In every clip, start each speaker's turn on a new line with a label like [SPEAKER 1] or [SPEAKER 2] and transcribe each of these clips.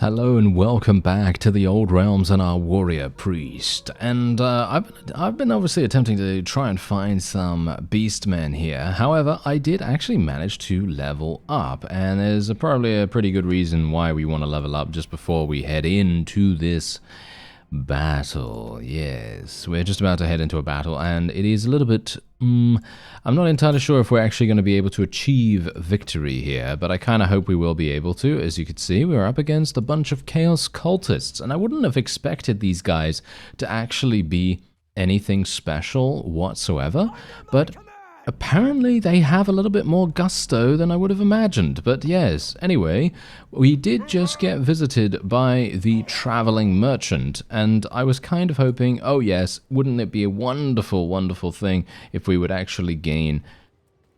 [SPEAKER 1] Hello and welcome back to the Old Realms and our warrior priest. And I've been obviously attempting to try and find some beastmen here. However, I did actually manage to level up, and there's probably a pretty good reason why we want to level up just before we head into this battle. Yes, we're just about to head into a battle, and it is a little bit I'm not entirely sure if we're actually going to be able to achieve victory here, but I kind of hope we will be able to. As you can see, we're up against a bunch of chaos cultists, and I wouldn't have expected these guys to actually be anything special whatsoever, but apparently they have a little bit more gusto than I would have imagined. But yes, anyway, we did just get visited by the traveling merchant, and I was kind of hoping, oh yes, wouldn't it be a wonderful, wonderful thing if we would actually gain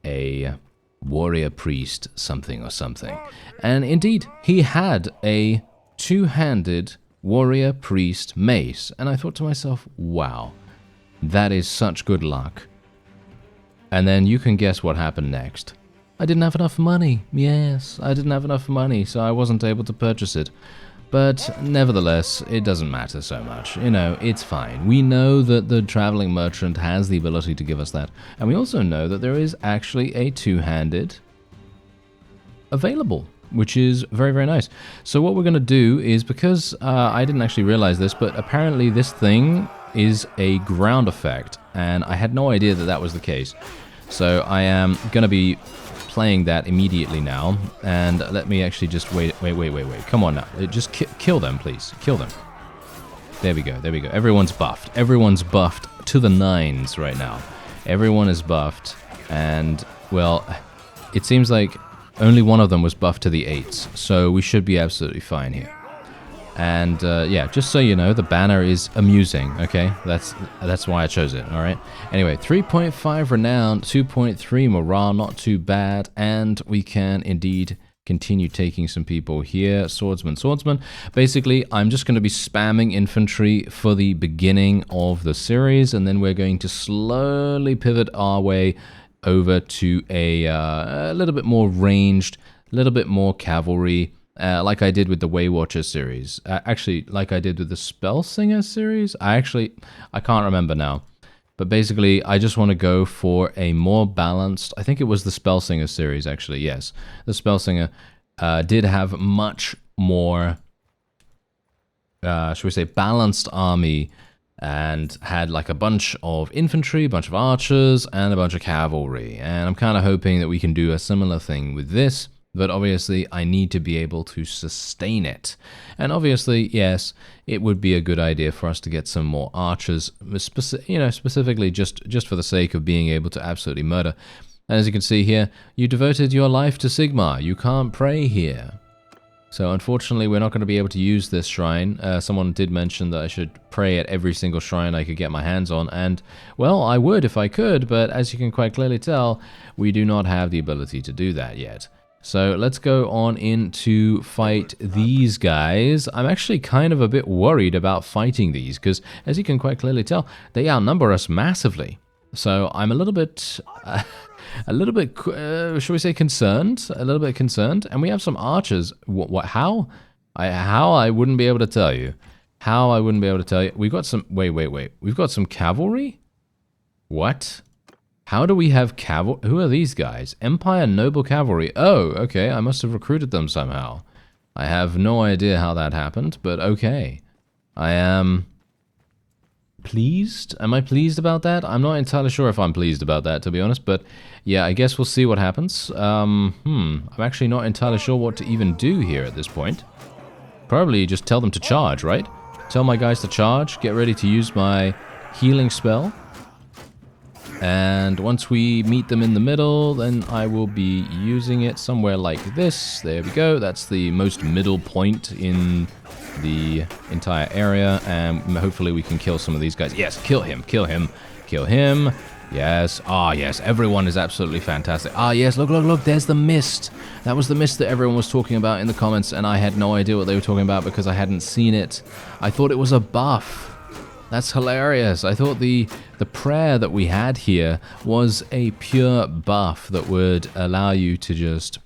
[SPEAKER 1] a warrior priest something or something. And indeed, he had a two-handed warrior priest mace, and I thought to myself, wow, that is such good luck. And then you can guess what happened next. I didn't have enough money. Yes, I didn't have enough money, so I wasn't able to purchase it. But nevertheless, it doesn't matter so much. You know, it's fine. We know that the traveling merchant has the ability to give us that. And we also know that there is actually a two-handed available, which is very, very nice. So what we're going to do is, because I didn't actually realize this, but apparently this thing is a ground effect, and I had no idea that that was the case. So I am going to be playing that immediately now, and let me actually just wait. Come on now. Just kill them, please. Kill them. There we go. Everyone's buffed. Everyone's buffed to the nines right now. Everyone is buffed, and, well, it seems like only one of them was buffed to the 8s, so we should be absolutely fine here. And yeah, just so you know, the banner is amusing, okay? That's why I chose it, alright? Anyway, 3.5 renown, 2.3 morale, not too bad, and we can indeed continue taking some people here. Swordsman. Basically, I'm just going to be spamming infantry for the beginning of the series, and then we're going to slowly pivot our way over to a little bit more ranged, a little bit more cavalry, like I did with the Waywatcher series. Actually, like I did with the Spellsinger series. I can't remember now. But basically, I just want to go for a more balanced... I think it was the Spellsinger series, actually, yes. The Spellsinger did have much more, should we say, balanced army, and had like a bunch of infantry, a bunch of archers, and a bunch of cavalry. And I'm kind of hoping that we can do a similar thing with this. But obviously, I need to be able to sustain it. And obviously, yes, it would be a good idea for us to get some more archers, specifically just for the sake of being able to absolutely murder. And as you can see here, you devoted your life to Sigmar. You can't pray here. So unfortunately, we're not going to be able to use this shrine. Someone did mention that I should pray at every single shrine I could get my hands on. And, well, I would if I could, but as you can quite clearly tell, we do not have the ability to do that yet. So let's go on in to fight these guys. I'm actually kind of a bit worried about fighting these because, as you can quite clearly tell, they outnumber us massively. So I'm a little bit, should we say concerned? A little bit concerned. And we have some archers. How? How I wouldn't be able to tell you. How I wouldn't be able to tell you. We've got some, wait. We've got some cavalry? What? How do we have cavalry? Who are these guys? Empire Noble Cavalry. Oh, okay. I must have recruited them somehow. I have no idea how that happened, but okay. I am pleased. Am I pleased about that? I'm not entirely sure if I'm pleased about that, to be honest, but yeah, I guess we'll see what happens. I'm actually not entirely sure what to even do here at this point. Probably just tell them to charge, right? Tell my guys to charge, get ready to use my healing spell. And once we meet them in the middle, then I will be using it somewhere like this. There we go. That's the most middle point in the entire area. And hopefully we can kill some of these guys. Yes, kill him. Yes. Ah, yes. Everyone is absolutely fantastic. Ah, yes. Look. There's the mist. That was the mist that everyone was talking about in the comments. And I had no idea what they were talking about because I hadn't seen it. I thought it was a buff. That's hilarious. I thought the prayer that we had here was a pure buff that would allow you to just,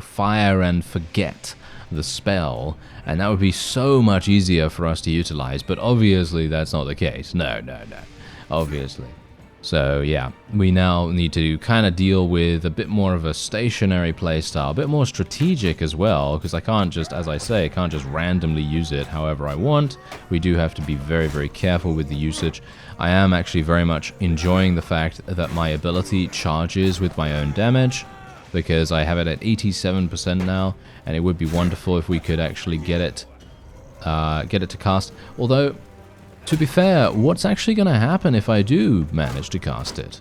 [SPEAKER 1] fire and forget the spell, and that would be so much easier for us to utilize, but obviously that's not the case. No, obviously. So yeah, we now need to kind of deal with a bit more of a stationary playstyle, a bit more strategic as well, because I can't just, as I say, I can't just randomly use it however I want. We do have to be very, very careful with the usage. I am actually very much enjoying the fact that my ability charges with my own damage, because I have it at 87% now, and it would be wonderful if we could actually get it to cast. Although, to be fair, what's actually going to happen if I do manage to cast it?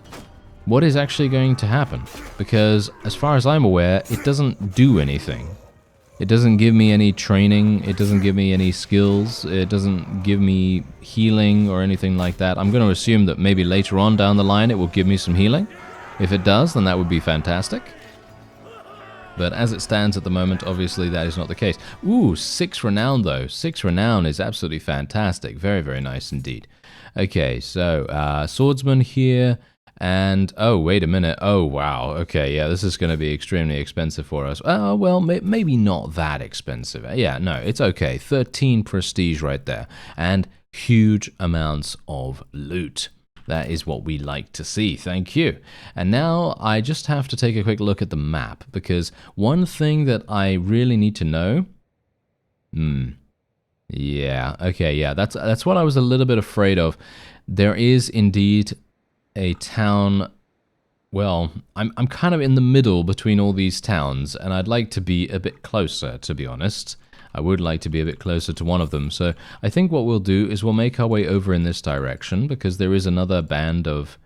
[SPEAKER 1] What is actually going to happen? Because, as far as I'm aware, it doesn't do anything. It doesn't give me any training, it doesn't give me any skills, it doesn't give me healing or anything like that. I'm going to assume that maybe later on down the line it will give me some healing. If it does, then that would be fantastic. But as it stands at the moment, obviously that is not the case. Ooh, 6 renown though. 6 renown is absolutely fantastic. Very, very nice indeed. Okay, so swordsman here, and oh, wait a minute. Oh, wow. Okay, yeah, this is going to be extremely expensive for us. Well, maybe not that expensive. Yeah, no, it's okay. 13 prestige right there, and huge amounts of loot. That is what we like to see, thank you. And now I just have to take a quick look at the map, because one thing that I really need to know... Yeah, okay, yeah, that's what I was a little bit afraid of. There is indeed a town... Well, I'm kind of in the middle between all these towns, and I'd like to be a bit closer, to be honest. I would like to be a bit closer to one of them, so I think what we'll do is we'll make our way over in this direction, because there is another band of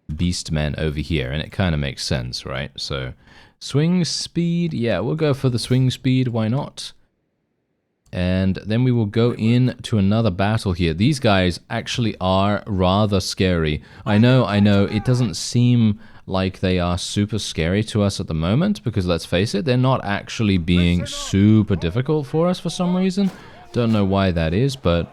[SPEAKER 1] beastmen over here, and it kind of makes sense, right? So, swing speed, yeah, we'll go for the swing speed, why not? And then we will go in to another battle here. These guys actually are rather scary. I know, it doesn't seem like they are super scary to us at the moment, because let's face it, they're not actually being super difficult for us for some reason. Don't know why that is, but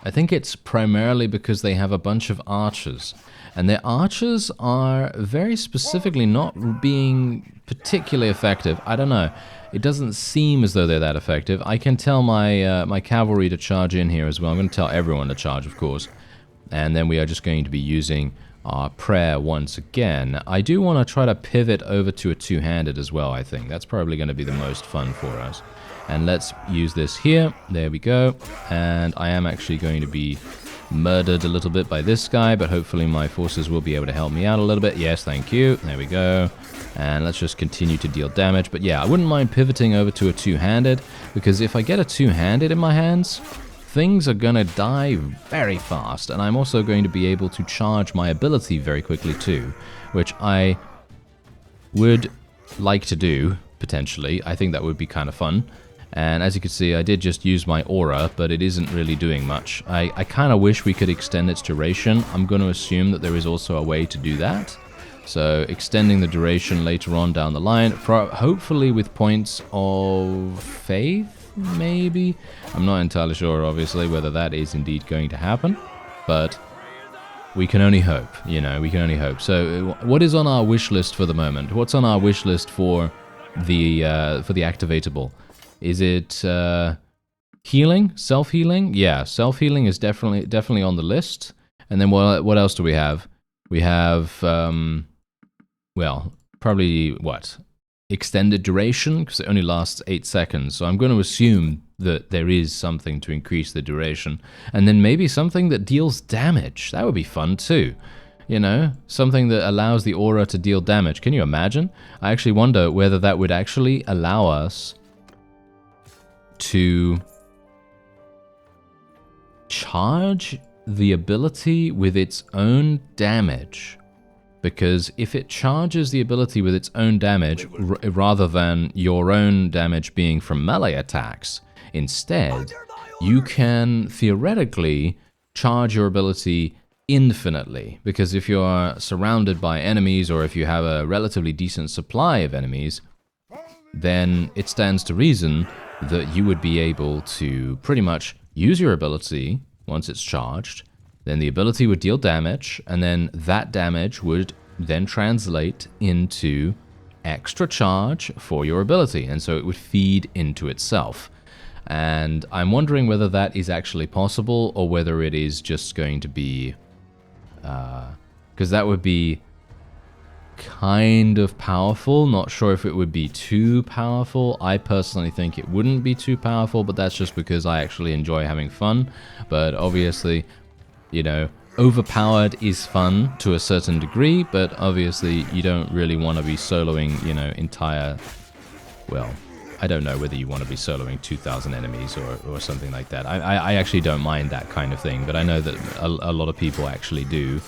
[SPEAKER 1] I think it's primarily because they have a bunch of archers, and their archers are very specifically not being particularly effective. I don't know. It doesn't seem as though they're that effective. I can tell my my cavalry to charge in here as well. I'm going to tell everyone to charge, of course. And then we are just going to be using our prayer once again. I do want to try to pivot over to a two-handed as well, I think. That's probably going to be the most fun for us. And let's use this here. There we go. And I am actually going to be murdered a little bit by this guy, but hopefully my forces will be able to help me out a little bit. Yes, thank you. There we go. And let's just continue to deal damage. But yeah, I wouldn't mind pivoting over to a two-handed, because if I get a two-handed in my hands, things are gonna die very fast, and I'm also going to be able to charge my ability very quickly too, which I would like to do, potentially. I think that would be kind of fun. And as you can see, I did just use my aura, but it isn't really doing much. I kind of wish we could extend its duration. I'm going to assume that there is also a way to do that. So extending the duration later on down the line, hopefully with points of faith, maybe? I'm not entirely sure, obviously, whether that is indeed going to happen, but we can only hope, you know, we can only hope. So what is on our wish list for the moment? What's on our wish list for the activatable? Is it healing? Self-healing? Yeah, self-healing is definitely on the list. And then what else do we have? We have, well, probably, what? Extended duration, because it only lasts 8 seconds. So I'm going to assume that there is something to increase the duration. And then maybe something that deals damage. That would be fun too. You know, something that allows the aura to deal damage. Can you imagine? I actually wonder whether that would actually allow us to charge the ability with its own damage. Because if it charges the ability with its own damage, rather than your own damage being from melee attacks, instead, you can theoretically charge your ability infinitely. Because if you're surrounded by enemies, or if you have a relatively decent supply of enemies, then it stands to reason that you would be able to pretty much use your ability once it's charged. Then the ability would deal damage, and then that damage would then translate into extra charge for your ability, and so it would feed into itself. And I'm wondering whether that is actually possible, or whether it is just going to be... because that would be kind of powerful. Not sure if it would be too powerful. I personally think it wouldn't be too powerful, but that's just because I actually enjoy having fun. But obviously, you know, overpowered is fun to a certain degree, but obviously you don't really want to be soloing, you know, entire... Well, I don't know whether you want to be soloing 2,000 enemies or something like that. I actually don't mind that kind of thing, but I know that a lot of people actually do.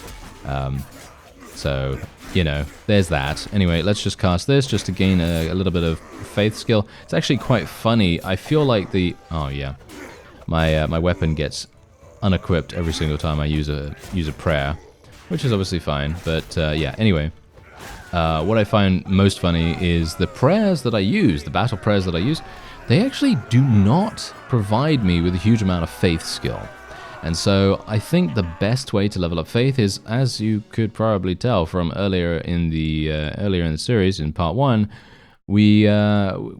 [SPEAKER 1] So, you know, there's that. Anyway, let's just cast this just to gain a little bit of faith skill. It's actually quite funny. I feel like the... Oh, yeah. My weapon gets unequipped every single time I use a prayer, which is obviously fine. But, yeah, anyway. What I find most funny is the prayers that I use, the battle prayers that I use, they actually do not provide me with a huge amount of faith skill. And so I think the best way to level up faith is, as you could probably tell from earlier in the series, in part 1, we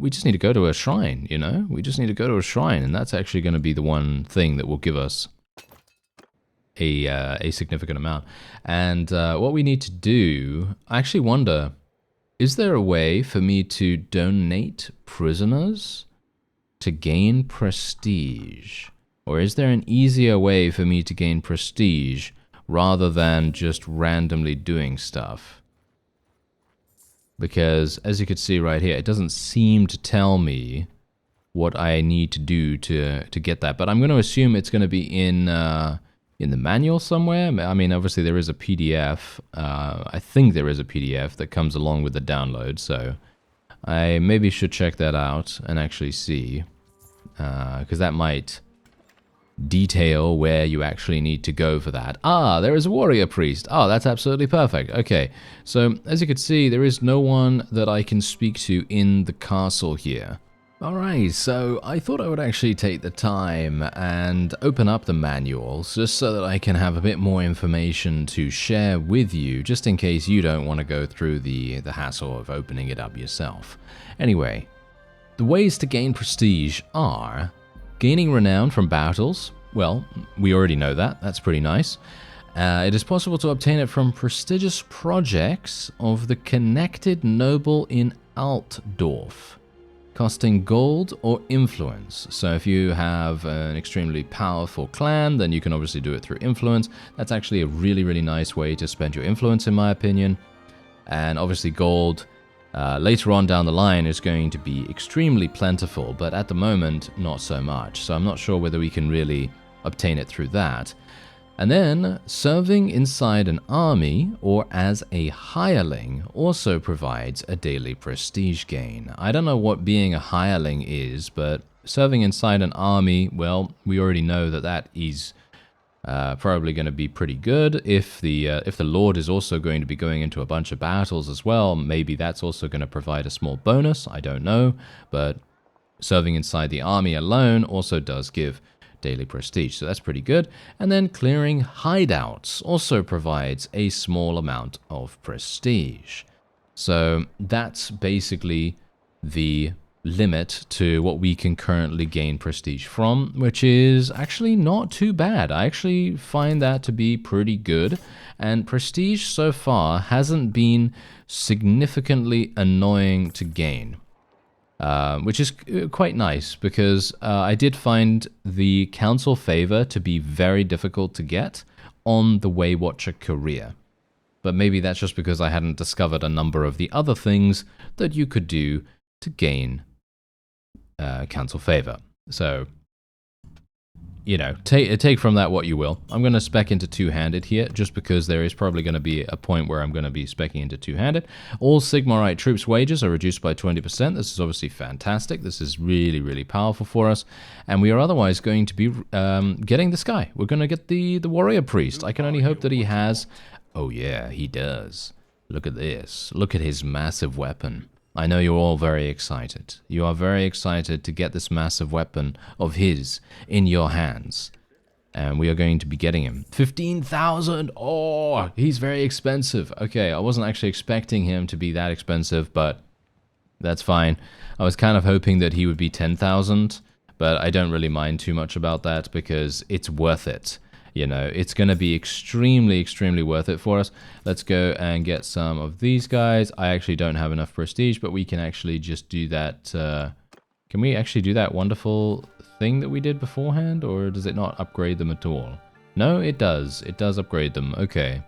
[SPEAKER 1] just need to go to a shrine, you know? We just need to go to a shrine, and that's actually going to be the one thing that will give us a significant amount. And what we need to do, I actually wonder, is there a way for me to donate prisoners to gain prestige? Or is there an easier way for me to gain prestige rather than just randomly doing stuff? Because, as you can see right here, it doesn't seem to tell me what I need to do to get that. But I'm going to assume it's going to be in the manual somewhere. I mean, obviously there is a PDF. I think there is a PDF that comes along with the download. So I maybe should check that out and actually see. Because that might detail where you actually need to go for that. Ah, there is a warrior priest. Oh, that's absolutely perfect. Okay, so as you can see, there is no one that I can speak to in the castle here. Alright, so I thought I would actually take the time and open up the manuals just so that I can have a bit more information to share with you, just in case you don't want to go through the hassle of opening it up yourself. Anyway, the ways to gain prestige are gaining renown from battles. Well, we already know that. That's pretty nice. It is possible to obtain it from prestigious projects of the Connected Noble in Altdorf, costing gold or influence. So if you have an extremely powerful clan, then you can obviously do it through influence. That's actually a really, really nice way to spend your influence, in my opinion. And obviously gold, later on down the line, is going to be extremely plentiful, but at the moment, not so much. So I'm not sure whether we can really obtain it through that. And then, serving inside an army or as a hireling also provides a daily prestige gain. I don't know what being a hireling is, but serving inside an army, well, we already know that that is probably going to be pretty good. If the Lord is also going to be going into a bunch of battles as well, maybe that's also going to provide a small bonus. I don't know, but serving inside the army alone also does give daily prestige, so that's pretty good. And then clearing hideouts also provides a small amount of prestige. So that's basically the limit to what we can currently gain prestige from, which is actually not too bad. I actually find that to be pretty good, and prestige so far hasn't been significantly annoying to gain. Which is quite nice, because I did find the council favor to be very difficult to get on the Waywatcher career. But maybe that's just because I hadn't discovered a number of the other things that you could do to gain council favor. So, you know, take from that what you will. I'm going to spec into two-handed here, just because there is probably going to be a point where I'm going to be speccing into two-handed. All Sigmarite troops' wages are reduced by 20%. This is obviously fantastic. This is really, really powerful for us. And we are otherwise going to be getting this guy. We're going to get the warrior priest. I can only hope that he has... Oh yeah, he does. Look at this. Look at his massive weapon. I know you're all very excited. You are very excited to get this massive weapon of his in your hands. And we are going to be getting him. 15,000! Oh, he's very expensive. Okay, I wasn't actually expecting him to be that expensive, but That's fine. I was kind of hoping that he would be 10,000, but I don't really mind too much about that because it's worth it. You know, it's going to be extremely, extremely worth it for us. Let's go and get some of these guys. I actually don't have enough prestige, but we can actually just do that. Can we actually do that wonderful thing that we did beforehand, or does it not upgrade them at all? No, it does. It does upgrade them. Okay.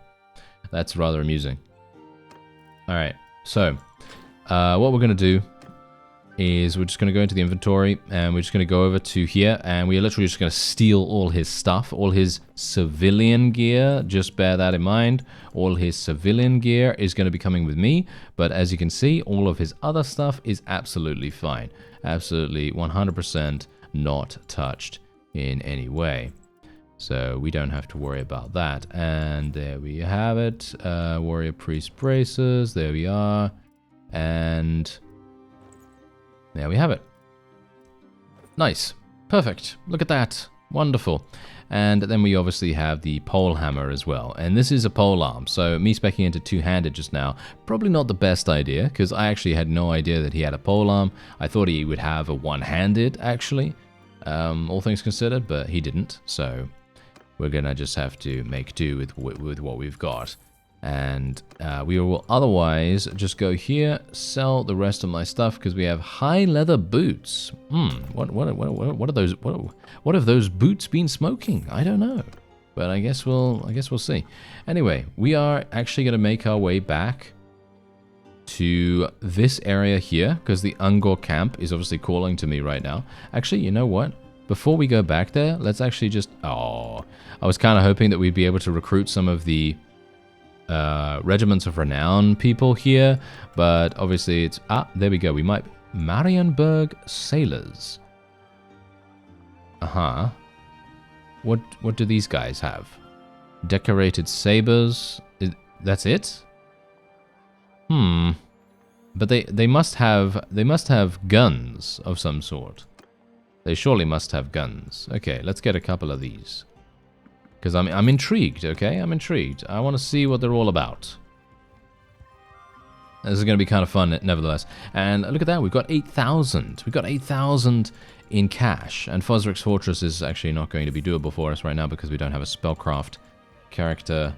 [SPEAKER 1] That's rather amusing. All right. So, what we're going to do is we're just going to go into the inventory and we're just going to go over to here and we're literally just going to steal all his stuff, all his civilian gear. Just bear that in mind. All his civilian gear is going to be coming with me, but as you can see, all of his other stuff is absolutely fine. Absolutely 100% not touched in any way. So we don't have to worry about that. And there we have it. Warrior Priest braces. There we are. And there we have it. Nice. Perfect. Look at that. Wonderful. And then we obviously have the pole hammer as well. And this is a pole arm. So me speccing into two-handed just now, probably not the best idea, because I actually had no idea that he had a pole arm. I thought he would have a one-handed, actually, all things considered, but he didn't. So we're going to just have to make do with what we've got. And we will otherwise just go here, sell the rest of my stuff because we have high leather boots. What are those? What have those boots been smoking? I don't know, but I guess we'll see. Anyway, we are actually going to make our way back to this area here because the Ungor camp is obviously calling to me right now. Actually, you know what? Before we go back there, let's actually just. Oh, I was kind of hoping that we'd be able to recruit some of the regiments of renown people here, but obviously it's there we go. We might Marienburg sailors. What do these guys have? Decorated sabers. That's it. But they must have guns of some sort. They surely must have guns. Okay, let's get a couple of these. Because I'm intrigued, okay? I'm intrigued. I want to see what they're all about. This is going to be kind of fun, nevertheless. And look at that, we've got 8,000. We've got 8,000 in cash. And Fosrick's Fortress is actually not going to be doable for us right now because we don't have a spellcraft character.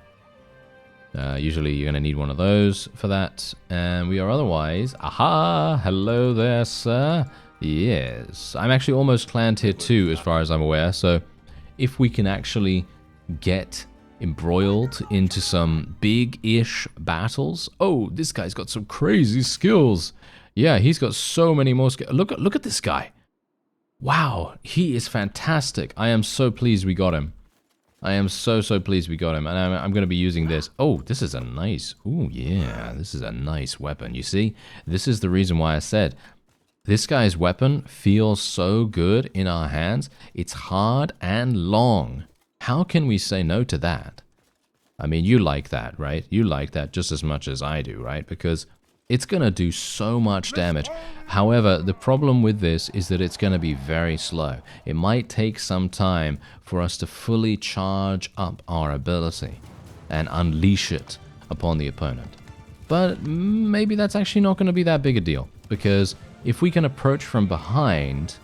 [SPEAKER 1] Usually you're going to need one of those for that. And we are otherwise... Aha! Hello there, sir. Yes. I'm actually almost clan tier 2 as far as I'm aware. So if we can actually get embroiled into some big-ish battles. Oh, this guy's got some crazy skills. Yeah, he's got so many more skills. Look at this guy. Wow, he is fantastic. I am so pleased we got him. I am so pleased we got him. And I'm going to be using this. Oh, this is a nice... Oh, yeah, this is a nice weapon. You see, this is the reason why I said... This guy's weapon feels so good in our hands. It's hard and long. How can we say no to that? I mean, you like that, right? You like that just as much as I do, right? Because it's going to do so much damage. However, the problem with this is that it's going to be very slow. It might take some time for us to fully charge up our ability and unleash it upon the opponent. But maybe that's actually not going to be that big a deal, because if we can approach from behind,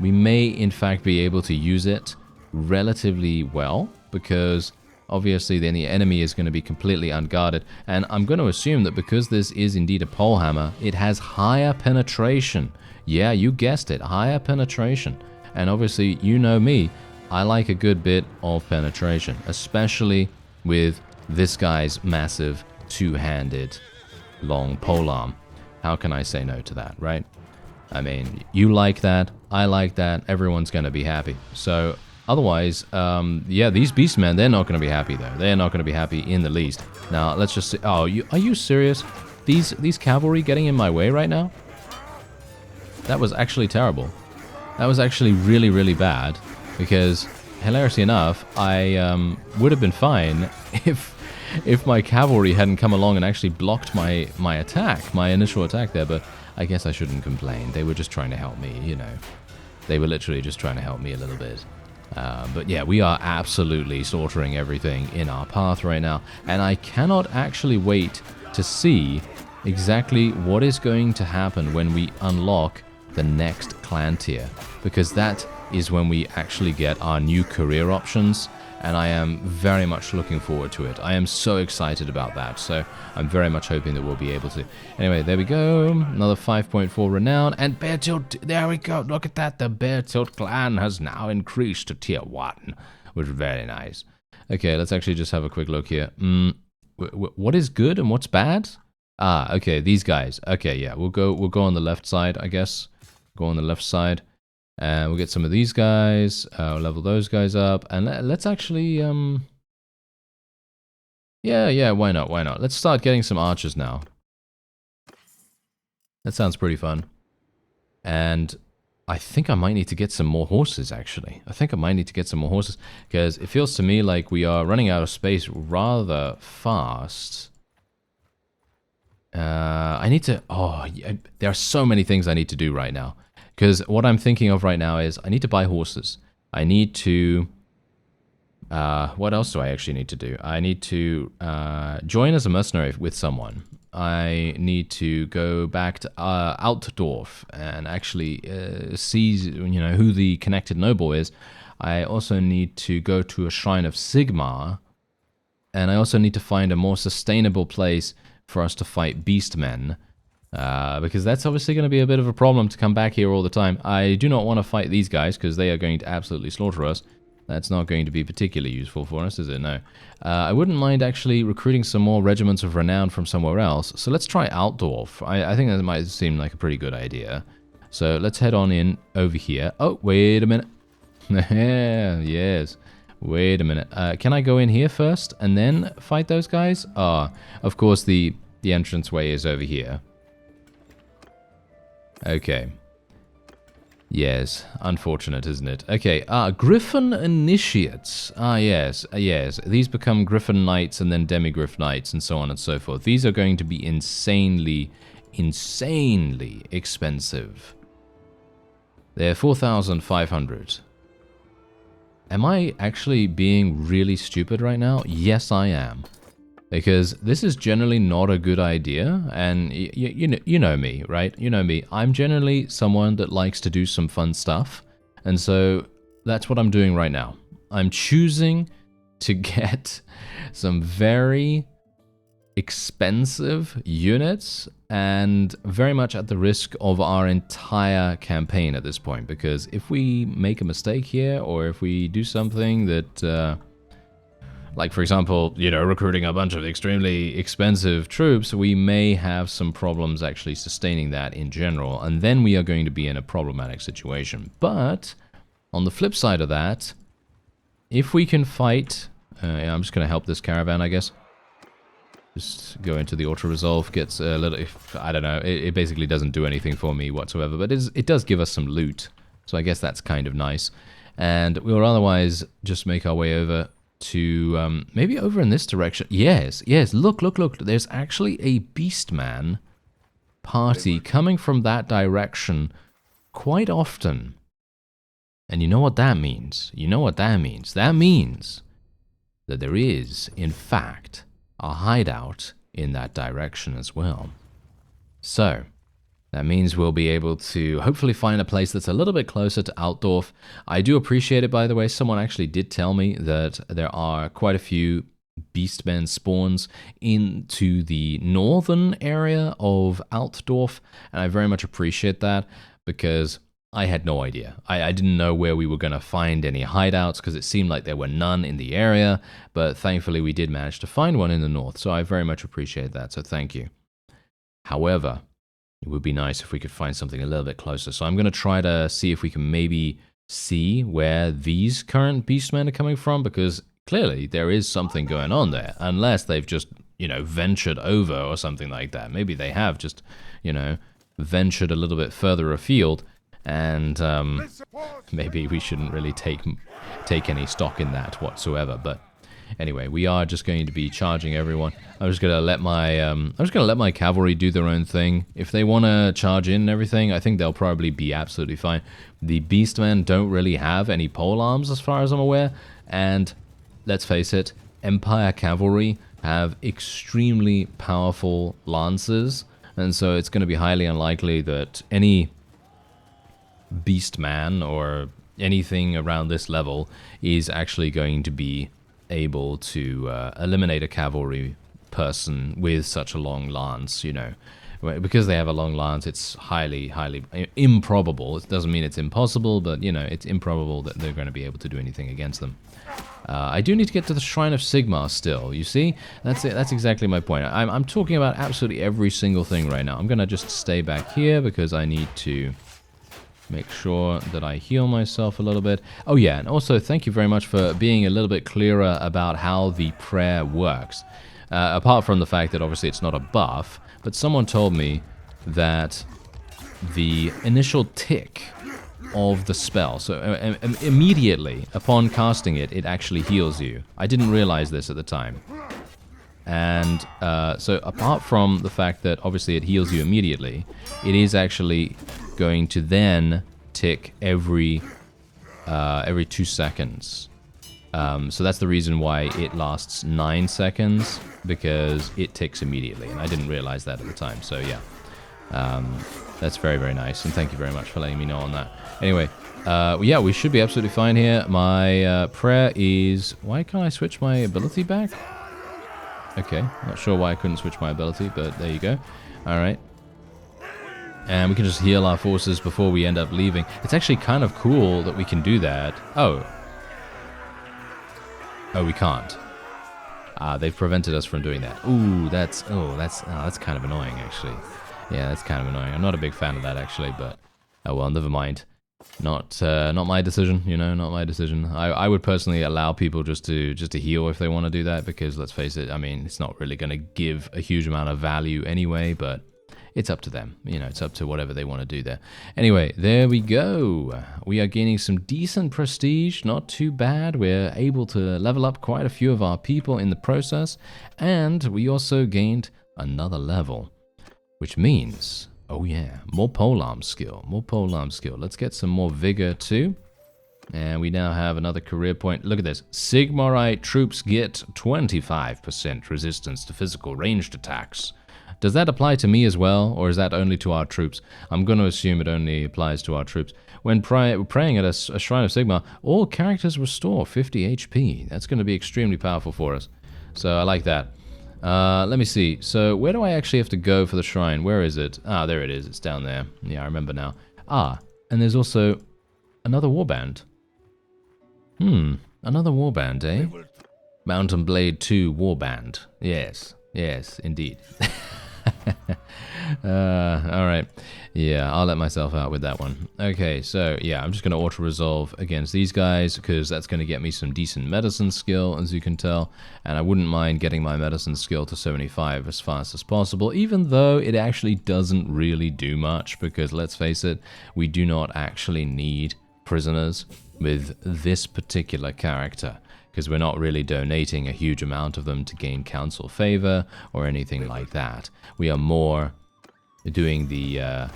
[SPEAKER 1] we may in fact be able to use it relatively well, because obviously then the enemy is going to be completely unguarded. And I'm going to assume that because this is indeed a pole hammer, it has higher penetration. Yeah, you guessed it, higher penetration. And obviously, you know me, I like a good bit of penetration, especially with this guy's massive two-handed long polearm. How can I say no to that, right? I mean, you like that, I like that, everyone's going to be happy. So, otherwise, yeah, these beastmen, they're not going to be happy, though. They're not going to be happy in the least. Now, let's just see. Oh, are you serious? These cavalry getting in my way right now? That was actually terrible. That was actually really, really bad. Because, hilariously enough, I would have been fine if my cavalry hadn't come along and actually blocked my attack, my initial attack there, but I guess I shouldn't complain. They were just trying to help me, you know. They were literally just trying to help me a little bit. But yeah, we are absolutely slaughtering everything in our path right now, and I cannot actually wait to see exactly what is going to happen when we unlock the next clan tier, because that is when we actually get our new career options, and I am very much looking forward to it. I am so excited about that, so I'm very much hoping that we'll be able to. Anyway, there we go, another 5.4 renown, and Bear Tilt, there we go, look at that, the Bear Tilt clan has now increased to tier 1, which is very nice. Okay, let's actually just have a quick look here. What is good and what's bad? Ah, okay, these guys. Okay, yeah, we'll go on the left side, I guess. Go on the left side. And we'll get some of these guys, level those guys up, and let's actually, yeah, why not, why not? Let's start getting some archers now. That sounds pretty fun. And I think I might need to get some more horses, actually. I think I might need to get some more horses, because it feels to me like we are running out of space rather fast. I need to, there are so many things I need to do right now. Because what I'm thinking of right now is I need to buy horses. I need to... what else do I actually need to do? I need to join as a mercenary with someone. I need to go back to Altdorf and actually see, who the connected noble is. I also need to go to a shrine of Sigmar. And I also need to find a more sustainable place for us to fight beastmen. Because that's obviously going to be a bit of a problem to come back here all the time. I do not want to fight these guys because they are going to absolutely slaughter us. That's not going to be particularly useful for us, is it? No. I wouldn't mind actually recruiting some more regiments of renown from somewhere else. So let's try Altdorf. I think that might seem like a pretty good idea. So let's head on in over here. Oh, wait a minute. Yes. Wait a minute. Can I go in here first and then fight those guys? Of course the entranceway is over here. Okay. Yes, unfortunate, isn't it? Okay, Griffin Initiates. Yes. These become Griffin Knights and then Demigryph Knights and so on and so forth. These are going to be insanely expensive. They're 4,500. Am I actually being really stupid right now? Yes, I am. Because this is generally not a good idea, and you know me, right? You know me. I'm generally someone that likes to do some fun stuff, and so that's what I'm doing right now. I'm choosing to get some very expensive units, and very much at the risk of our entire campaign at this point, because if we make a mistake here, or if we do something that... like, for example, recruiting a bunch of extremely expensive troops, we may have some problems actually sustaining that in general, and then we are going to be in a problematic situation. But, on the flip side of that, if we can fight... I'm just going to help this caravan, I guess. Just go into the auto-resolve, gets a little... I don't know, it basically doesn't do anything for me whatsoever, but it does give us some loot, so I guess that's kind of nice. And we'll otherwise just make our way over... to maybe over in this direction. Yes, look, there's actually a Beastman party coming from that direction quite often. And you know what that means? That means that there is, in fact, a hideout in that direction as well. So, that means we'll be able to hopefully find a place that's a little bit closer to Altdorf. I do appreciate it, by the way. Someone actually did tell me that there are quite a few Beastmen spawns into the northern area of Altdorf, and I very much appreciate that, because I had no idea. I didn't know where we were going to find any hideouts, because it seemed like there were none in the area, but thankfully we did manage to find one in the north, so I very much appreciate that, so thank you. However... it would be nice if we could find something a little bit closer. So I'm going to try to see if we can maybe see where these current beastmen are coming from, because clearly there is something going on there. Unless they've just, ventured over or something like that. Maybe they have just, ventured a little bit further afield. And maybe we shouldn't really take any stock in that whatsoever. But anyway, we are just going to be charging everyone. I'm just gonna let my cavalry do their own thing. If they want to charge in and everything, I think they'll probably be absolutely fine. The beastmen don't really have any pole arms, as far as I'm aware, and let's face it, Empire cavalry have extremely powerful lances, and so it's going to be highly unlikely that any beastman or anything around this level is actually going to be able to eliminate a cavalry person with such a long lance, you know. Because they have a long lance, it's highly improbable. It doesn't mean it's impossible, but, you know, it's improbable that they're going to be able to do anything against them. I do need to get to the Shrine of Sigmar still, you see? That's it. That's exactly my point. I'm talking about absolutely every single thing right now. I'm going to just stay back here because I need to make sure that I heal myself a little bit. Oh yeah, and also thank you very much for being a little bit clearer about how the prayer works. Apart from the fact that obviously it's not a buff, but someone told me that the initial tick of the spell, so immediately upon casting it, it actually heals you. I didn't realize this at the time. And so apart from the fact that obviously it heals you immediately, it is actually going to then tick every 2 seconds. So that's the reason why it lasts 9 seconds, because it ticks immediately, and I didn't realize that at the time. So yeah, that's very nice, and thank you very much for letting me know on that. Anyway, yeah, we should be absolutely fine here. My prayer is... Why can't I switch my ability back? Okay, not sure why I couldn't switch my ability, but there you go. Alright. And we can just heal our forces before we end up leaving. It's actually kind of cool that we can do that. Oh, we can't. They've prevented us from doing that. Ooh, that's kind of annoying, actually. Yeah, that's kind of annoying. I'm not a big fan of that, actually, but oh well, never mind. Not my decision, you know, not my decision. I would personally allow people just to heal if they want to do that, because let's face it, I mean, it's not really going to give a huge amount of value anyway, but it's up to them. You know, it's up to whatever they want to do there. Anyway, there we go. We are gaining some decent prestige, not too bad. We're able to level up quite a few of our people in the process, and we also gained another level, which means... Oh yeah, more polearm skill, more polearm skill. Let's get some more vigor too. And we now have another career point. Look at this. Sigmarite troops get 25% resistance to physical ranged attacks. Does that apply to me as well, or is that only to our troops? I'm going to assume it only applies to our troops. When praying at a Shrine of Sigmar, all characters restore 50 HP. That's going to be extremely powerful for us. So I like that. Let me see. So where do I actually have to go for the shrine? Where is it? Ah, there it is. It's down there. Yeah, I remember now. Ah, and there's also another warband. Another warband, eh? Mountain Blade 2 warband. Yes, yes, indeed. Alright. Yeah, I'll let myself out with that one. Okay, so yeah, I'm just going to auto-resolve against these guys, because that's going to get me some decent medicine skill, as you can tell. And I wouldn't mind getting my medicine skill to 75 as fast as possible, even though it actually doesn't really do much, because let's face it, we do not actually need prisoners with this particular character, because we're not really donating a huge amount of them to gain council favor or anything like that. We are more doing the,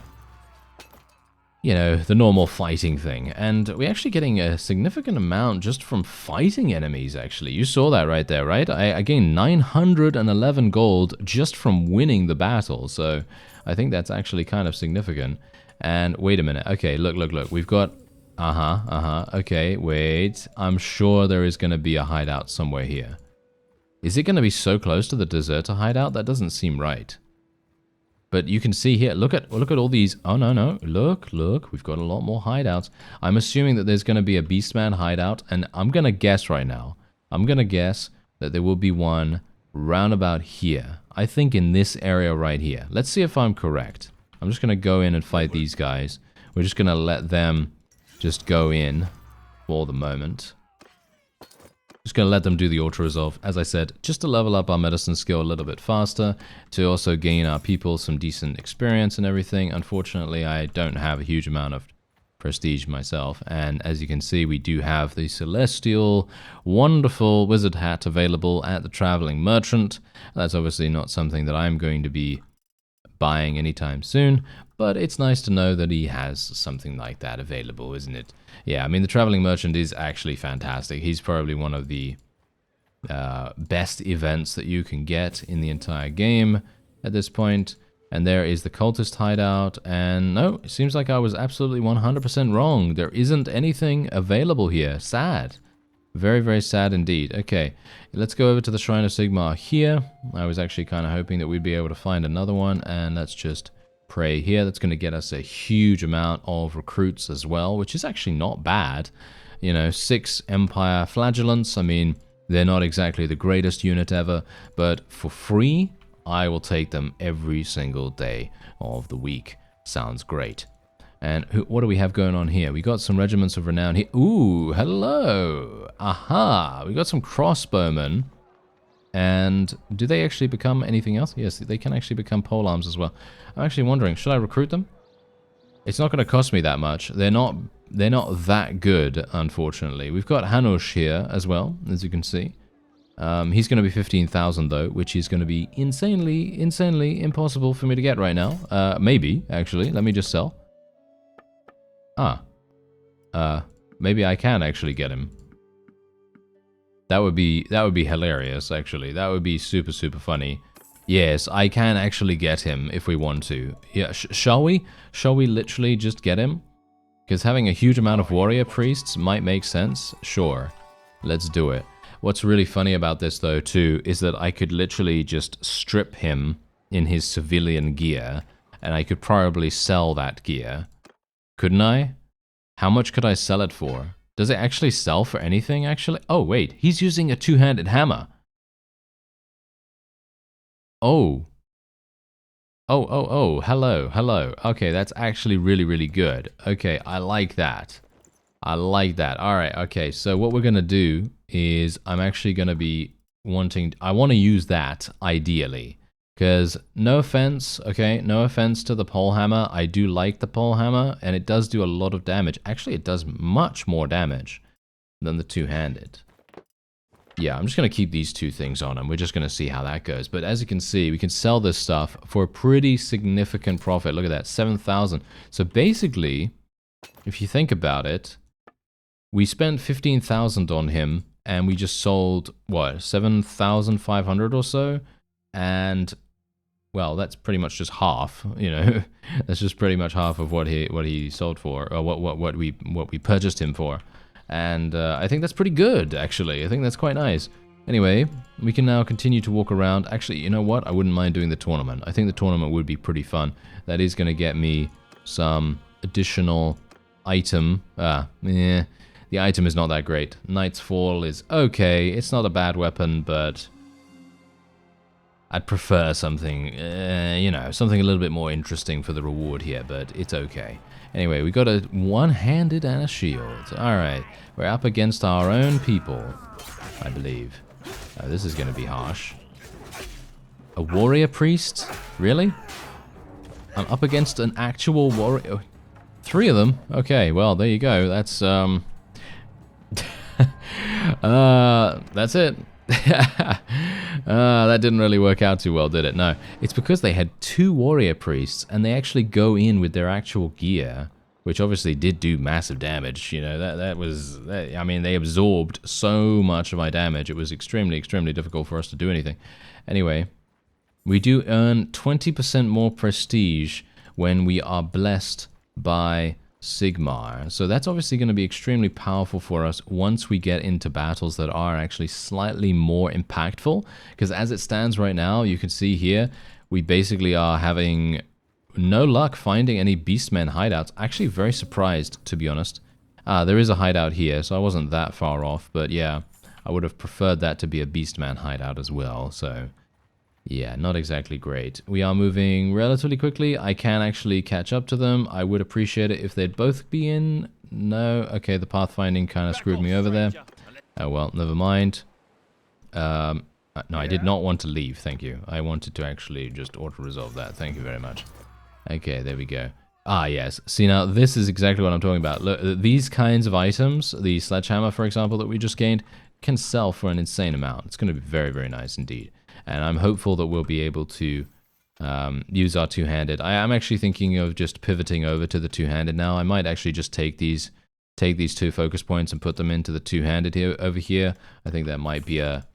[SPEAKER 1] you know, the normal fighting thing. And we're actually getting a significant amount just from fighting enemies, actually. You saw that right there, right? I gained 911 gold just from winning the battle, so I think that's actually kind of significant. And wait a minute. Okay, look. We've got... Okay, wait. I'm sure there is going to be a hideout somewhere here. Is it going to be so close to the deserter hideout? That doesn't seem right. But you can see here, look at all these... Oh, no. Look. We've got a lot more hideouts. I'm assuming that there's going to be a Beastman hideout, and I'm going to guess right now. I'm going to guess that there will be one round about here. I think in this area right here. Let's see if I'm correct. I'm just going to go in and fight these guys. We're just going to let them... just go in for the moment. Just going to let them do the auto-resolve, as I said, just to level up our medicine skill a little bit faster, to also gain our people some decent experience and everything. Unfortunately, I don't have a huge amount of prestige myself, and as you can see, we do have the Celestial wonderful wizard hat available at the Traveling Merchant. That's obviously not something that I'm going to be buying anytime soon, but it's nice to know that he has something like that available, isn't it? Yeah, I mean, the Traveling Merchant is actually fantastic. He's probably one of the best events that you can get in the entire game at this point. And there is the cultist hideout, and no, it seems like I was absolutely 100% wrong. There isn't anything available here. Sad. Very, very sad indeed. Okay, let's go over to the Shrine of Sigmar here. I was actually kind of hoping that we'd be able to find another one, and let's just pray here. That's going to get us a huge amount of recruits as well, which is actually not bad. You know, 6 Empire Flagellants. I mean, they're not exactly the greatest unit ever, but for free, I will take them every single day of the week. Sounds great. And what do we have going on here? We got some regiments of renown here. Ooh, hello. Aha. We got some crossbowmen. And do they actually become anything else? Yes, they can actually become polearms as well. I'm actually wondering, should I recruit them? It's not going to cost me that much. They're not that good, unfortunately. We've got Hanush here as well, as you can see. He's going to be 15,000 though, which is going to be insanely impossible for me to get right now. Maybe, actually. Let me just sell. Maybe I can actually get him. That would be hilarious, actually. That would be super funny. Yes, I can actually get him if we want to. Yeah, shall we? Shall we literally just get him? Because having a huge amount of warrior priests might make sense. Sure, let's do it. What's really funny about this though too is that I could literally just strip him in his civilian gear, and I could probably sell that gear. Couldn't I? How much could I sell it for? Does it actually sell for anything, actually? Oh, wait. He's using a two-handed hammer. Oh. Oh. Hello. Okay, that's actually really good. Okay, I like that. Alright, okay. So what we're going to do is I'm actually going to be wanting... I want to use that, ideally. Because, no offense, okay, no offense to the polehammer, I do like the polehammer, and it does do a lot of damage. Actually, it does much more damage than the two-handed. Yeah, I'm just going to keep these two things on, and we're just going to see how that goes. But as you can see, we can sell this stuff for a pretty significant profit. Look at that, 7,000. So basically, if you think about it, we spent 15,000 on him, and we just sold, what, 7,500 or so? And... well, that's pretty much just half, you know. That's just pretty much half of what he sold for, or what we purchased him for. And I think that's pretty good, actually. I think that's quite nice. Anyway, we can now continue to walk around. Actually, you know what? I wouldn't mind doing the tournament. I think the tournament would be pretty fun. That is going to get me some additional item. The item is not that great. Knight's Fall is okay. It's not a bad weapon, but... I'd prefer something, you know, something a little bit more interesting for the reward here, but it's okay. Anyway, we got a one-handed and a shield. Alright, we're up against our own people, I believe. This is going to be harsh. A warrior priest? Really? I'm up against an actual warrior... 3 of them? Okay, well, there you go. That's, that's it. That didn't really work out too well, did it? No. It's because they had 2 warrior priests, and they actually go in with their actual gear, which obviously did do massive damage. You know, I mean, they absorbed so much of my damage. It was extremely difficult for us to do anything. Anyway, we do earn 20% more prestige when we are blessed by Sigmar. So that's obviously going to be extremely powerful for us once we get into battles that are actually slightly more impactful. Because as it stands right now, you can see here, we basically are having no luck finding any Beastmen hideouts. Actually very surprised, to be honest. There is a hideout here, so I wasn't that far off. But yeah, I would have preferred that to be a Beastman hideout as well. So yeah, not exactly great. We are moving relatively quickly. I can actually catch up to them. I would appreciate it if they'd both be in. No, okay, the pathfinding kind of screwed me over there. Oh well, never mind. No, I did not want to leave, thank you. I wanted to actually just auto-resolve that. Thank you very much. Okay, there we go. Ah, yes. See, now, this is exactly what I'm talking about. Look, these kinds of items, the sledgehammer, for example, that we just gained, can sell for an insane amount. It's going to be very nice indeed. And I'm hopeful that we'll be able to use our two-handed. I am actually thinking of just pivoting over to the two-handed now. I might actually just take these 2 focus points and put them into the two-handed here over here. I think that might be a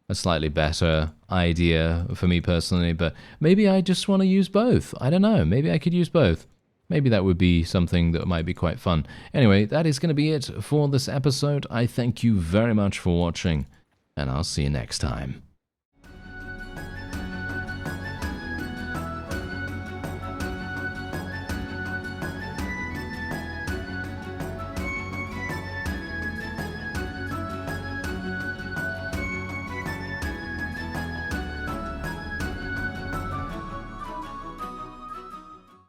[SPEAKER 1] a slightly better idea for me personally, but maybe I just want to use both. I don't know. Maybe I could use both. Maybe that would be something that might be quite fun. Anyway, that is going to be it for this episode. I thank you very much for watching, and I'll see you next time.